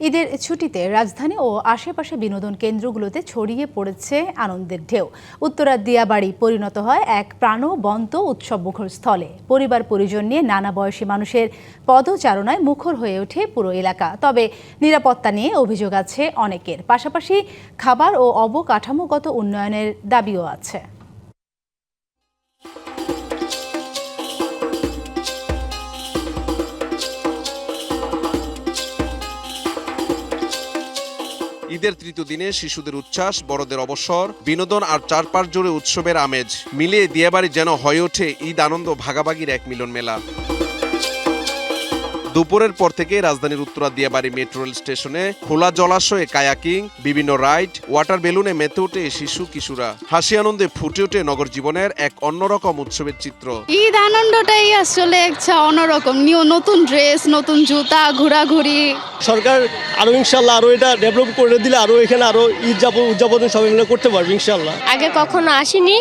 ঈদের ছুটিতে রাজধানী ও আশেপাশে বিনোদন কেন্দ্রগুলোতে ছড়িয়ে পড়েছে আনন্দের ঢেউ। উত্তরার দিয়াবাড়ি পরিণত হয় এক প্রাণবন্ত উৎসবমুখর স্থলে। পরিবার পরিজন নিয়ে নানা বয়সী মানুষের পদচারণায় মুখর হয়ে ওঠে পুরো এলাকা। তবে নিরাপত্তা নিয়ে অভিযোগ আছে অনেকের, পাশাপাশি খাবার ও অবকাঠামোগত উন্নয়নের দাবিও আছে। ঈদের তৃতীয় দিনে শিশুদের উচ্ছ্বাস, বড়দের অবসর, বিনোদন আর চারপাশ জুড়ে উৎসবের আমেজ মিলিয়ে দিয়াবাড়ি যেন হয়ে ওঠে ঈদ আনন্দ ভাগাভাগির এক মিলন মেলা। দুপুরের পর থেকে রাজধানীর উত্তরা দিয়াবাড়ি মেট্রো রেল স্টেশনে খোলা জলাশয়ে কায়াকিং, বিভিন্ন রাইড, ওয়াটার বেলুনে মেতে ওঠে শিশু কিশোরা। হাসি আনন্দে ফুটে ওঠে নগর জীবনের এক অন্যরকম উৎসবের চিত্র। ঈদ আনন্দটাই আসলে একটা অন্যরকম, নতুন ড্রেস, নতুন জুতা, ঘোরাঘুরি। সরকার আরো ইনশাল্লাহ আরো এটা ডেভেলপ করে দিলে আরো এখানে আরো ঈদ উদযাপন সবাই মিলে করতে পারবে ইনশাল্লাহ। আগে কখনো আসিনি,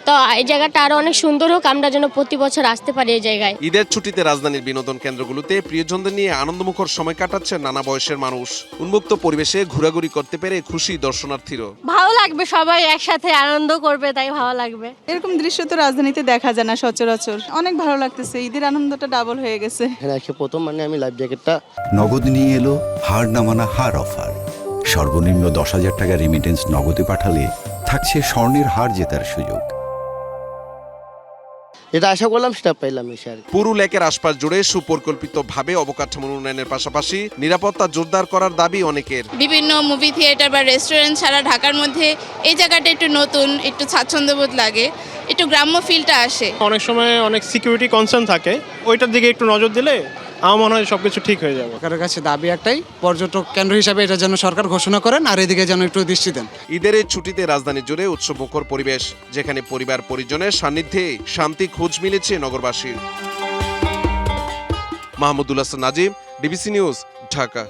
তো এই জায়গাটা আরো অনেক সুন্দর হোক, আমরা যেন প্রতি বছর আসতে পারি এই জায়গায়। ঈদের ছুটিতে রাজধানীর বিনোদন কেন্দ্রগুলোতে প্রিয়জনদের নিয়ে আনন্দমুখর সময় কাটাচ্ছেন নানা বয়সের মানুষ। উন্মুক্ত পরিবেশে ঘোরাঘুরি করতে পেরে খুশি দর্শনার্থীরা। ভালো লাগবে, সবাই একসাথে আনন্দ করবে, তাই ভালো লাগবে। এরকম দৃশ্য তো রাজধানীতে দেখা যায় না সচরাচর। অনেক ভালো লাগতেছে, ঈদের আনন্দটা ডাবল হয়ে গেছে। এখানে এসে প্রথম আমি লাইফ জ্যাকেটটা নগদ নিয়ে এলো হার না মানা হার অফার। সর্বনিম্ন 10,000 টাকা রেমিটেন্স নগদে পাঠালে থাকছে স্বর্ণের হার জেতার সুযোগ। যেটা আশা করলাম সেটা পাইলাম। পুরো লেকের আশপাশ জুড়ে সুপরিকল্পিতভাবে অবকাঠামো উন্নয়নের পাশাপাশি নিরাপত্তা জোরদার করার দাবি অনেকের। বিভিন্ন মুভি থিয়েটার বা রেস্টুরেন্ট ছাড়া ঢাকার মধ্যে এই জায়গাটা একটু নতুন, একটু স্বাচ্ছন্দ্যবোধ লাগে, একটু গ্রাম্য ফিলটা আসে। অনেক সময় অনেক সিকিউরিটি কনসার্ন থাকে, ওইটার দিকে একটু নজর দিলে আমার মনে হয় সবকিছু ঠিক হয়ে যাবে। সরকারের কাছে দাবি একটাই, পর্যটক কেন্দ্র হিসাবে এটা যেন সরকার ঘোষণা করেন আর এদিকে যেন একটু দৃষ্টি দেন। ঈদের এই ছুটিতে রাজধানী জুড়ে উৎসবমুখর পরিবেশ, যেখানে পরিবার পরিজনের সান্নিধ্যে শান্তি খোঁজ মিলেছে নগরবাসীর। Mahmudul Hasan Nazim, DBC News, Dhaka.